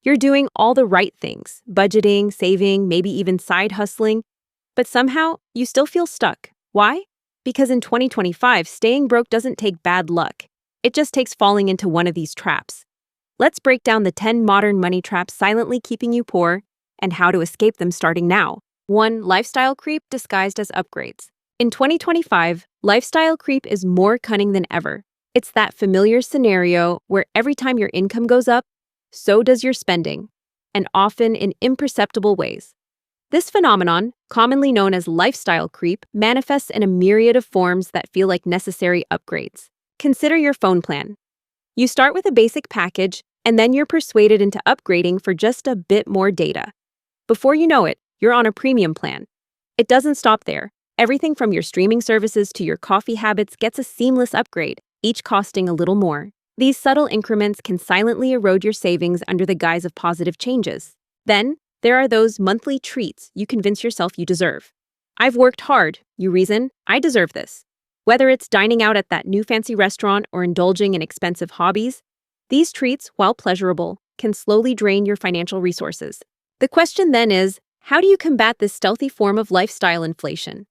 You're doing all the right things, budgeting, saving, maybe even side hustling, but somehow you still feel stuck. Why? Because in 2025, staying broke doesn't take bad luck. It just takes falling into one of these traps. Let's break down the 10 modern money traps silently keeping you poor and how to escape them starting now. 1. Lifestyle creep disguised as upgrades. In 2025, lifestyle creep is more cunning than ever. It's that familiar scenario where every time your income goes up, so does your spending, and often in imperceptible ways. This phenomenon, commonly known as lifestyle creep, manifests in a myriad of forms that feel like necessary upgrades. Consider your phone plan. You start with a basic package, and then you're persuaded into upgrading for just a bit more data. Before you know it, you're on a premium plan. It doesn't stop there. Everything from your streaming services to your coffee habits gets a seamless upgrade, each costing a little more. These subtle increments can silently erode your savings under the guise of positive changes. Then, there are those monthly treats you convince yourself you deserve. I've worked hard, you reason, I deserve this. Whether it's dining out at that new fancy restaurant or indulging in expensive hobbies, these treats, while pleasurable, can slowly drain your financial resources. The question then is, how do you combat this stealthy form of lifestyle inflation?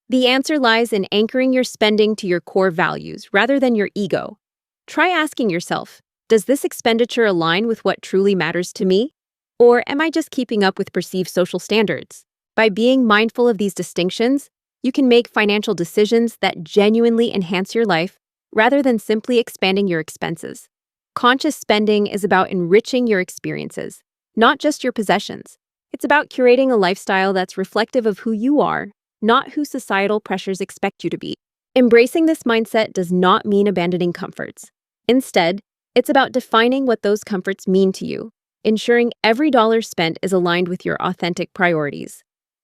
The answer lies in anchoring your spending to your core values rather than your ego. Try asking yourself, does this expenditure align with what truly matters to me? Or am I just keeping up with perceived social standards? By being mindful of these distinctions, you can make financial decisions that genuinely enhance your life rather than simply expanding your expenses. Conscious spending is about enriching your experiences, not just your possessions. It's about curating a lifestyle that's reflective of who you are, not who societal pressures expect you to be. Embracing this mindset does not mean abandoning comforts. Instead, it's about defining what those comforts mean to you, ensuring every dollar spent is aligned with your authentic priorities.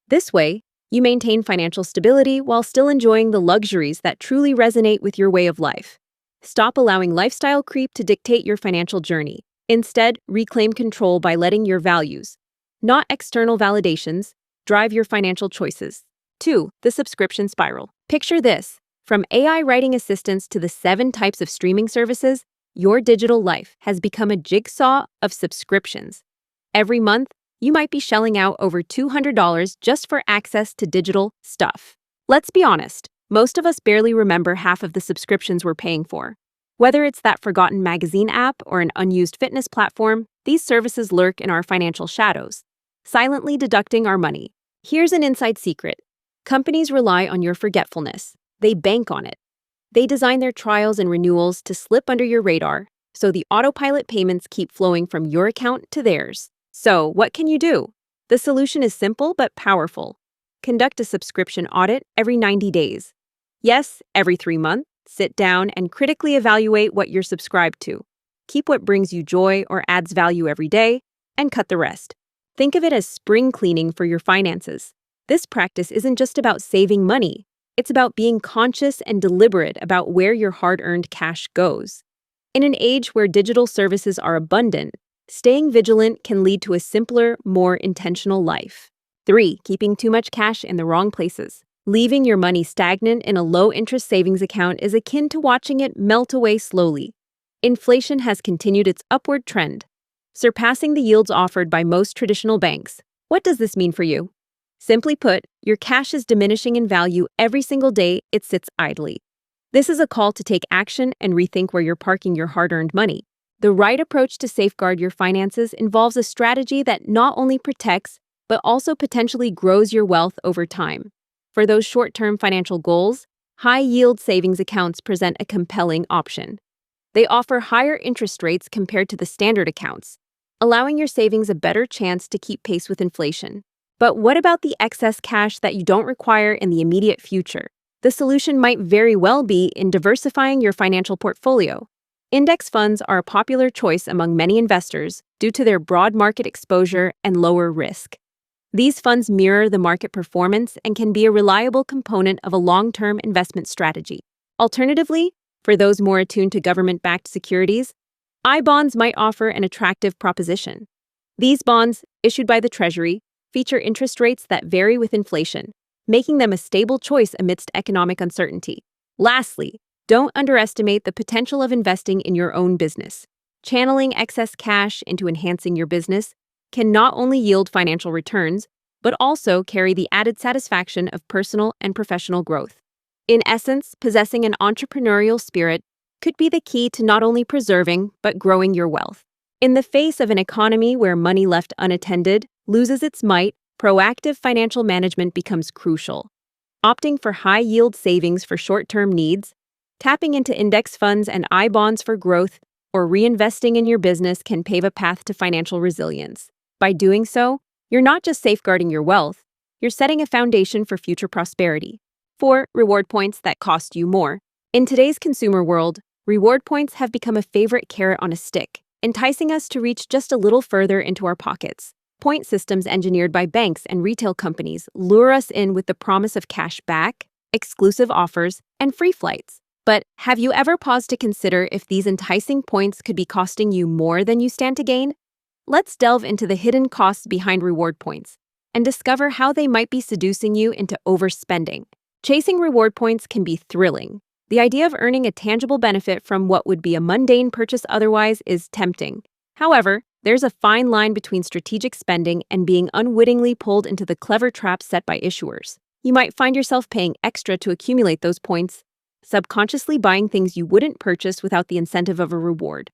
This way, you maintain financial stability while still enjoying the luxuries that truly resonate with your way of life. Stop allowing lifestyle creep to dictate your financial journey. Instead, reclaim control by letting your values, not external validations, drive your financial choices. 2. The subscription spiral. Picture this. From AI writing assistants to the 7 types of streaming services, your digital life has become a jigsaw of subscriptions. Every month, you might be shelling out over $200 just for access to digital stuff. Let's be honest, most of us barely remember half of the subscriptions we're paying for. Whether it's that forgotten magazine app or an unused fitness platform, these services lurk in our financial shadows, silently deducting our money. Here's an inside secret. Companies rely on your forgetfulness. They bank on it. They design their trials and renewals to slip under your radar, so the autopilot payments keep flowing from your account to theirs. So, what can you do? The solution is simple but powerful. Conduct a subscription audit every 90 days. Yes, every 3 months, sit down and critically evaluate what you're subscribed to. Keep what brings you joy or adds value every day, and cut the rest. Think of it as spring cleaning for your finances. This practice isn't just about saving money. It's about being conscious and deliberate about where your hard-earned cash goes. In an age where digital services are abundant, staying vigilant can lead to a simpler, more intentional life. 3. Keeping too much cash in the wrong places. Leaving your money stagnant in a low-interest savings account is akin to watching it melt away slowly. Inflation has continued its upward trend, surpassing the yields offered by most traditional banks. What does this mean for you? Simply put, your cash is diminishing in value every single day it sits idly. This is a call to take action and rethink where you're parking your hard-earned money. The right approach to safeguard your finances involves a strategy that not only protects, but also potentially grows your wealth over time. For those short-term financial goals, high-yield savings accounts present a compelling option. They offer higher interest rates compared to the standard accounts, allowing your savings a better chance to keep pace with inflation. But what about the excess cash that you don't require in the immediate future? The solution might very well be in diversifying your financial portfolio. Index funds are a popular choice among many investors due to their broad market exposure and lower risk. These funds mirror the market performance and can be a reliable component of a long-term investment strategy. Alternatively, for those more attuned to government-backed securities, I-bonds might offer an attractive proposition. These bonds, issued by the Treasury, feature interest rates that vary with inflation, making them a stable choice amidst economic uncertainty. Lastly, don't underestimate the potential of investing in your own business. Channeling excess cash into enhancing your business can not only yield financial returns, but also carry the added satisfaction of personal and professional growth. In essence, possessing an entrepreneurial spirit could be the key to not only preserving, but growing your wealth. In the face of an economy where money left unattended loses its might, proactive financial management becomes crucial. Opting for high-yield savings for short-term needs, tapping into index funds and I-bonds for growth, or reinvesting in your business can pave a path to financial resilience. By doing so, you're not just safeguarding your wealth, you're setting a foundation for future prosperity. 4. Reward points that cost you more. In today's consumer world, reward points have become a favorite carrot on a stick, enticing us to reach just a little further into our pockets. Point systems engineered by banks and retail companies lure us in with the promise of cash back, exclusive offers, and free flights. But have you ever paused to consider if these enticing points could be costing you more than you stand to gain? Let's delve into the hidden costs behind reward points and discover how they might be seducing you into overspending. Chasing reward points can be thrilling. The idea of earning a tangible benefit from what would be a mundane purchase otherwise is tempting. However, there's a fine line between strategic spending and being unwittingly pulled into the clever traps set by issuers. You might find yourself paying extra to accumulate those points, subconsciously buying things you wouldn't purchase without the incentive of a reward.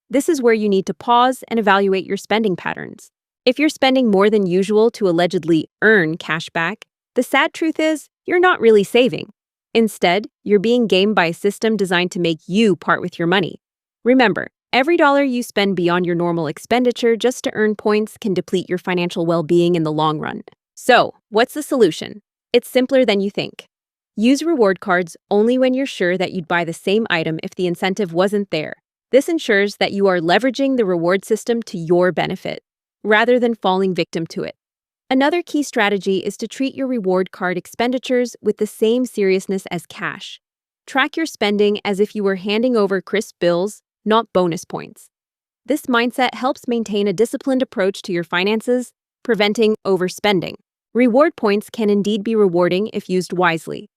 This is where you need to pause and evaluate your spending patterns. If you're spending more than usual to allegedly earn cash back, the sad truth is you're not really saving. Instead, you're being gamed by a system designed to make you part with your money. Remember, every dollar you spend beyond your normal expenditure just to earn points can deplete your financial well-being in the long run. So, what's the solution? It's simpler than you think. Use reward cards only when you're sure that you'd buy the same item if the incentive wasn't there. This ensures that you are leveraging the reward system to your benefit, rather than falling victim to it. Another key strategy is to treat your reward card expenditures with the same seriousness as cash. Track your spending as if you were handing over crisp bills, not bonus points. This mindset helps maintain a disciplined approach to your finances, preventing overspending. Reward points can indeed be rewarding if used wisely.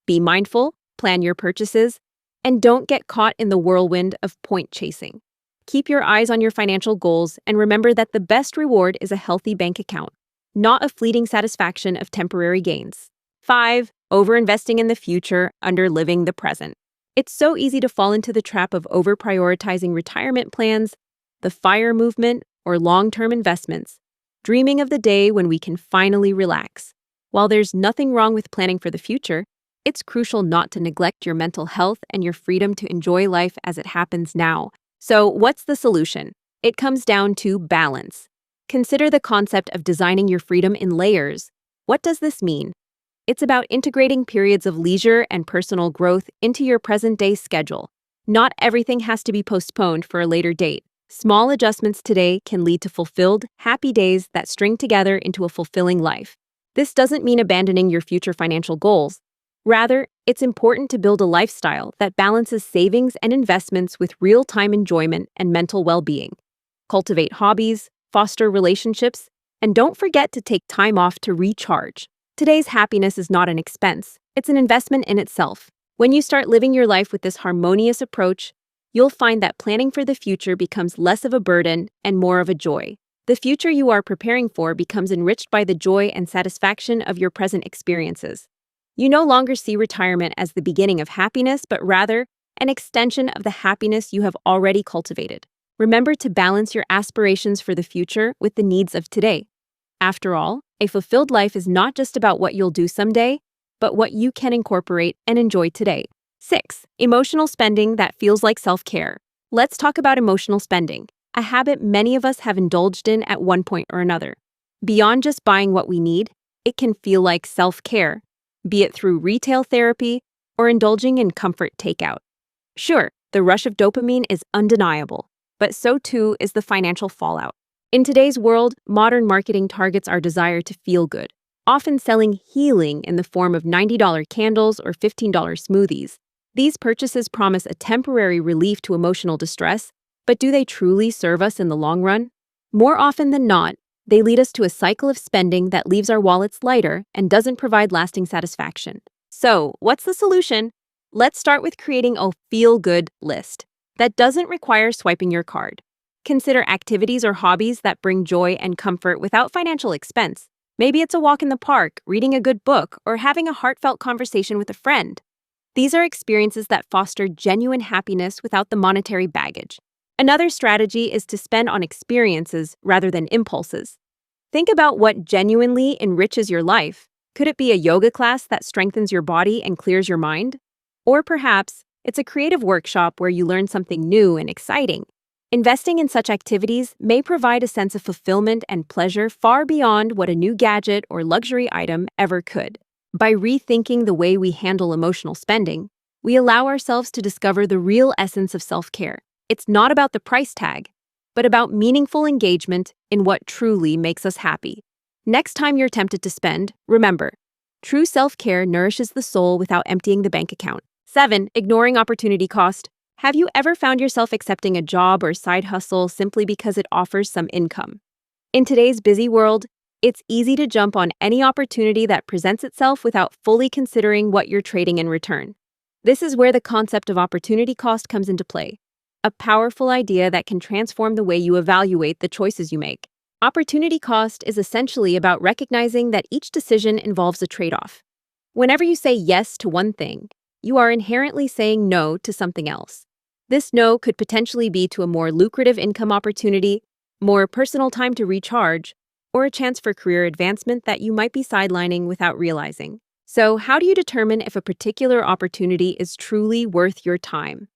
Be mindful, plan your purchases, and don't get caught in the whirlwind of point chasing. Keep your eyes on your financial goals and remember that the best reward is a healthy bank account, not a fleeting satisfaction of temporary gains. 5. Overinvesting in the future, underliving the present. It's so easy to fall into the trap of over-prioritizing retirement plans, the FIRE movement, or long-term investments, dreaming of the day when we can finally relax. While there's nothing wrong with planning for the future, it's crucial not to neglect your mental health and your freedom to enjoy life as it happens now. So, what's the solution? It comes down to balance. Consider the concept of designing your freedom in layers. What does this mean? It's about integrating periods of leisure and personal growth into your present-day schedule. Not everything has to be postponed for a later date. Small adjustments today can lead to fulfilled, happy days that string together into a fulfilling life. This doesn't mean abandoning your future financial goals. Rather, it's important to build a lifestyle that balances savings and investments with real-time enjoyment and mental well-being. Cultivate hobbies, foster relationships, and don't forget to take time off to recharge. Today's happiness is not an expense, it's an investment in itself. When you start living your life with this harmonious approach, you'll find that planning for the future becomes less of a burden and more of a joy. The future you are preparing for becomes enriched by the joy and satisfaction of your present experiences. You no longer see retirement as the beginning of happiness, but rather an extension of the happiness you have already cultivated. Remember to balance your aspirations for the future with the needs of today. After all, a fulfilled life is not just about what you'll do someday, but what you can incorporate and enjoy today. 6. Emotional spending that feels like self-care. Let's talk about emotional spending, a habit many of us have indulged in at one point or another. Beyond just buying what we need, it can feel like self-care, be it through retail therapy or indulging in comfort takeout. Sure, the rush of dopamine is undeniable, but so too is the financial fallout. In today's world, modern marketing targets our desire to feel good, often selling healing in the form of $90 candles or $15 smoothies. These purchases promise a temporary relief to emotional distress, but do they truly serve us in the long run? More often than not, they lead us to a cycle of spending that leaves our wallets lighter and doesn't provide lasting satisfaction. So, what's the solution? Let's start with creating a feel-good list. that doesn't require swiping your card. Consider activities or hobbies that bring joy and comfort without financial expense. Maybe it's a walk in the park, reading a good book, or having a heartfelt conversation with a friend. These are experiences that foster genuine happiness without the monetary baggage. Another strategy is to spend on experiences rather than impulses. Think about what genuinely enriches your life. Could it be a yoga class that strengthens your body and clears your mind? Or perhaps it's a creative workshop where you learn something new and exciting. Investing in such activities may provide a sense of fulfillment and pleasure far beyond what a new gadget or luxury item ever could. By rethinking the way we handle emotional spending, we allow ourselves to discover the real essence of self-care. It's not about the price tag, but about meaningful engagement in what truly makes us happy. Next time you're tempted to spend, remember, true self-care nourishes the soul without emptying the bank account. 7. Ignoring opportunity cost. Have you ever found yourself accepting a job or side hustle simply because it offers some income? In today's busy world, it's easy to jump on any opportunity that presents itself without fully considering what you're trading in return. This is where the concept of opportunity cost comes into play, a powerful idea that can transform the way you evaluate the choices you make. Opportunity cost is essentially about recognizing that each decision involves a trade-off. Whenever you say yes to one thing, you are inherently saying no to something else. This no could potentially be to a more lucrative income opportunity, more personal time to recharge, or a chance for career advancement that you might be sidelining without realizing. So, how do you determine if a particular opportunity is truly worth your time?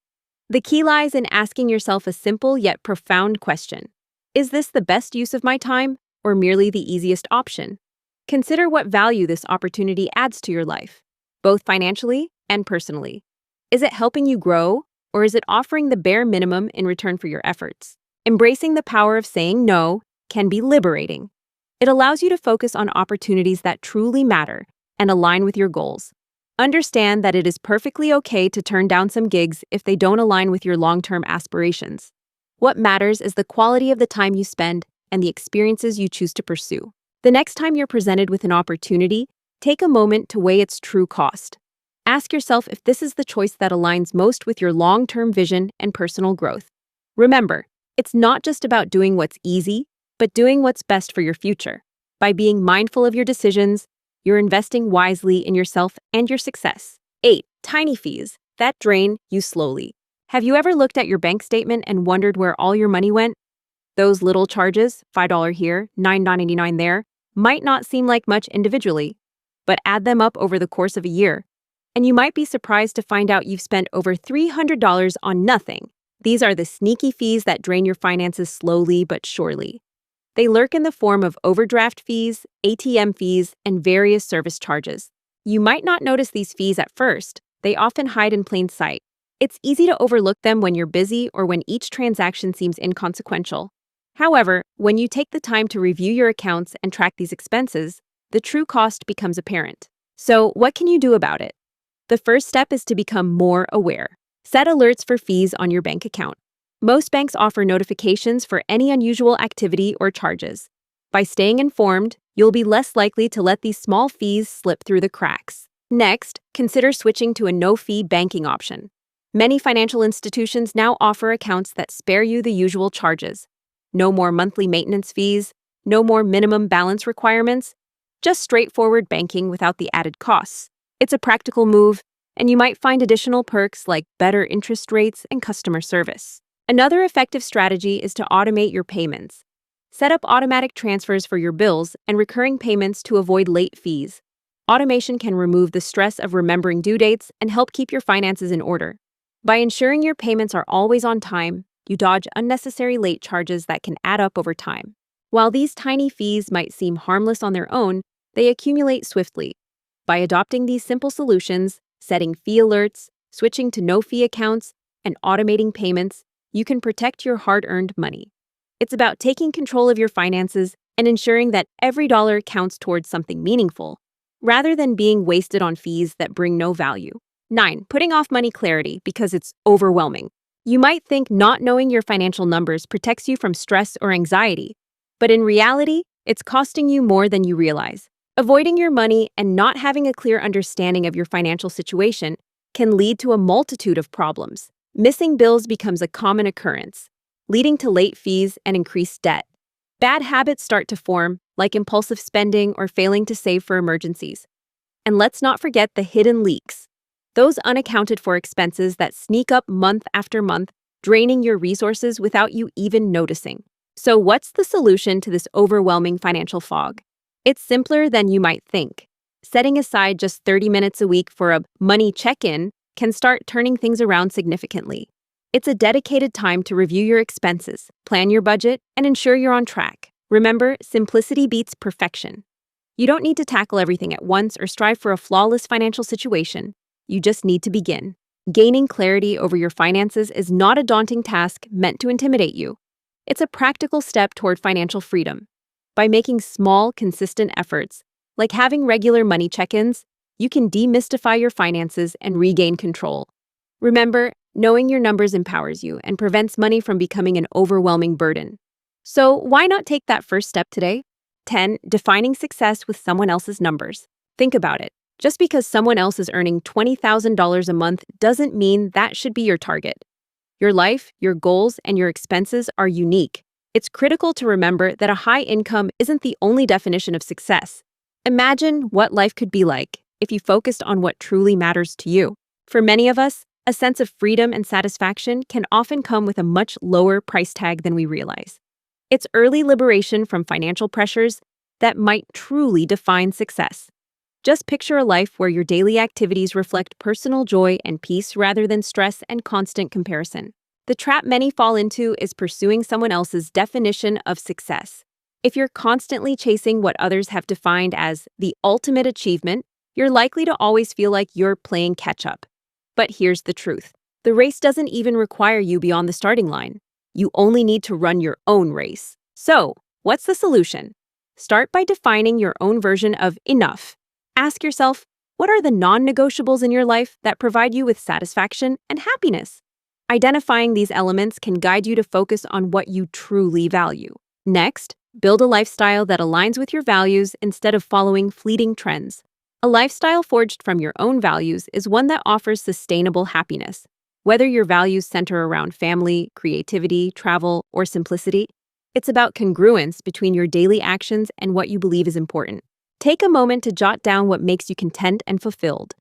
The key lies in asking yourself a simple yet profound question. Is this the best use of my time, or merely the easiest option? Consider what value this opportunity adds to your life, both financially and personally. Is it helping you grow, or is it offering the bare minimum in return for your efforts? Embracing the power of saying no can be liberating. It allows you to focus on opportunities that truly matter and align with your goals. Understand that it is perfectly okay to turn down some gigs if they don't align with your long-term aspirations. What matters is the quality of the time you spend and the experiences you choose to pursue. The next time you're presented with an opportunity, take a moment to weigh its true cost. Ask yourself if this is the choice that aligns most with your long-term vision and personal growth. Remember, it's not just about doing what's easy, but doing what's best for your future. By being mindful of your decisions, you're investing wisely in yourself and your success. 8. Tiny fees that drain you slowly. Have you ever looked at your bank statement and wondered where all your money went? Those little charges, $5 here, $9.99 there, might not seem like much individually, but add them up over the course of a year, and you might be surprised to find out you've spent over $300 on nothing. These are the sneaky fees that drain your finances slowly but surely. They lurk in the form of overdraft fees, ATM fees, and various service charges. You might not notice these fees at first. They often hide in plain sight. It's easy to overlook them when you're busy or when each transaction seems inconsequential. However, when you take the time to review your accounts and track these expenses, the true cost becomes apparent. So, what can you do about it? The first step is to become more aware. Set alerts for fees on your bank account. Most banks offer notifications for any unusual activity or charges. By staying informed, you'll be less likely to let these small fees slip through the cracks. Next, consider switching to a no-fee banking option. Many financial institutions now offer accounts that spare you the usual charges. No more monthly maintenance fees, no more minimum balance requirements, just straightforward banking without the added costs. It's a practical move, and you might find additional perks like better interest rates and customer service. Another effective strategy is to automate your payments. Set up automatic transfers for your bills and recurring payments to avoid late fees. Automation can remove the stress of remembering due dates and help keep your finances in order. By ensuring your payments are always on time, you dodge unnecessary late charges that can add up over time. While these tiny fees might seem harmless on their own, they accumulate swiftly. By adopting these simple solutions, setting fee alerts, switching to no-fee accounts, and automating payments, you can protect your hard-earned money. It's about taking control of your finances and ensuring that every dollar counts towards something meaningful, rather than being wasted on fees that bring no value. 9. Putting off money clarity because it's overwhelming. You might think not knowing your financial numbers protects you from stress or anxiety, but in reality, it's costing you more than you realize. Avoiding your money and not having a clear understanding of your financial situation can lead to a multitude of problems. Missing bills becomes a common occurrence, leading to late fees and increased debt. Bad habits start to form, like impulsive spending or failing to save for emergencies. And let's not forget the hidden leaks, those unaccounted for expenses that sneak up month after month, draining your resources without you even noticing. So, what's the solution to this overwhelming financial fog? It's simpler than you might think. Setting aside just 30 minutes a week for a money check-in can start turning things around significantly. It's a dedicated time to review your expenses, plan your budget, and ensure you're on track. Remember, simplicity beats perfection. You don't need to tackle everything at once or strive for a flawless financial situation. You just need to begin. Gaining clarity over your finances is not a daunting task meant to intimidate you. It's a practical step toward financial freedom. By making small, consistent efforts, like having regular money check-ins, you can demystify your finances and regain control. Remember, knowing your numbers empowers you and prevents money from becoming an overwhelming burden. So why not take that first step today? 10. Defining success with someone else's numbers. Think about it. Just because someone else is earning $20,000 a month doesn't mean that should be your target. Your life, your goals, and your expenses are unique. It's critical to remember that a high income isn't the only definition of success. Imagine what life could be like if you focused on what truly matters to you. For many of us, a sense of freedom and satisfaction can often come with a much lower price tag than we realize. It's early liberation from financial pressures that might truly define success. Just picture a life where your daily activities reflect personal joy and peace rather than stress and constant comparison. The trap many fall into is pursuing someone else's definition of success. If you're constantly chasing what others have defined as the ultimate achievement, you're likely to always feel like you're playing catch-up. But here's the truth. The race doesn't even require you beyond the starting line. You only need to run your own race. So, what's the solution? Start by defining your own version of enough. Ask yourself, what are the non-negotiables in your life that provide you with satisfaction and happiness? Identifying these elements can guide you to focus on what you truly value. Next, build a lifestyle that aligns with your values instead of following fleeting trends. A lifestyle forged from your own values is one that offers sustainable happiness. Whether your values center around family, creativity, travel, or simplicity, it's about congruence between your daily actions and what you believe is important. Take a moment to jot down what makes you content and fulfilled.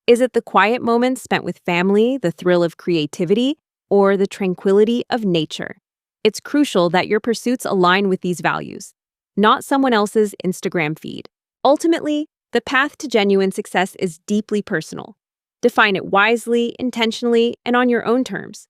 Is it the quiet moments spent with family, the thrill of creativity, or the tranquility of nature? It's crucial that your pursuits align with these values, not someone else's Instagram feed. Ultimately, the path to genuine success is deeply personal. Define it wisely, intentionally, and on your own terms.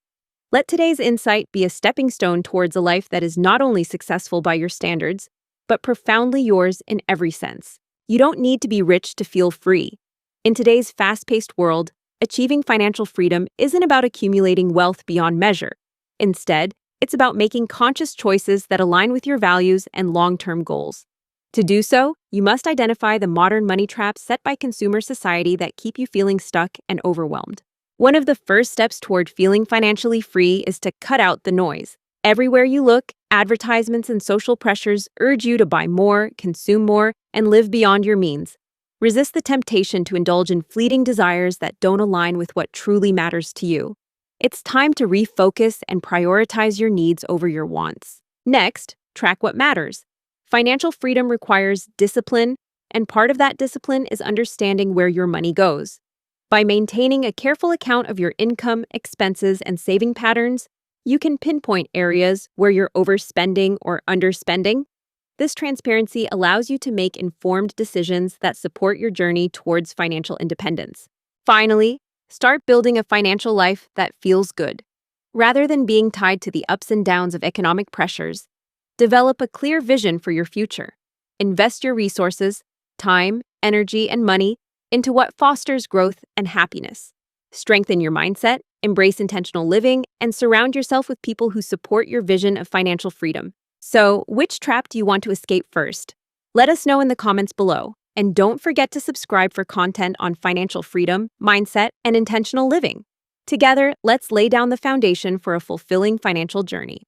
Let today's insight be a stepping stone towards a life that is not only successful by your standards, but profoundly yours in every sense. You don't need to be rich to feel free. In today's fast-paced world, achieving financial freedom isn't about accumulating wealth beyond measure. Instead, it's about making conscious choices that align with your values and long-term goals. To do so, you must identify the modern money traps set by consumer society that keep you feeling stuck and overwhelmed. One of the first steps toward feeling financially free is to cut out the noise. Everywhere you look, advertisements and social pressures urge you to buy more, consume more, and live beyond your means. Resist the temptation to indulge in fleeting desires that don't align with what truly matters to you. It's time to refocus and prioritize your needs over your wants. Next, track what matters. Financial freedom requires discipline, and part of that discipline is understanding where your money goes. By maintaining a careful account of your income, expenses, and saving patterns, you can pinpoint areas where you're overspending or underspending. This transparency allows you to make informed decisions that support your journey towards financial independence. Finally, start building a financial life that feels good. Rather than being tied to the ups and downs of economic pressures, develop a clear vision for your future. Invest your resources, time, energy, and money into what fosters growth and happiness. Strengthen your mindset, embrace intentional living, and surround yourself with people who support your vision of financial freedom. So, which trap do you want to escape first? Let us know in the comments below. And don't forget to subscribe for content on financial freedom, mindset, and intentional living. Together, let's lay down the foundation for a fulfilling financial journey.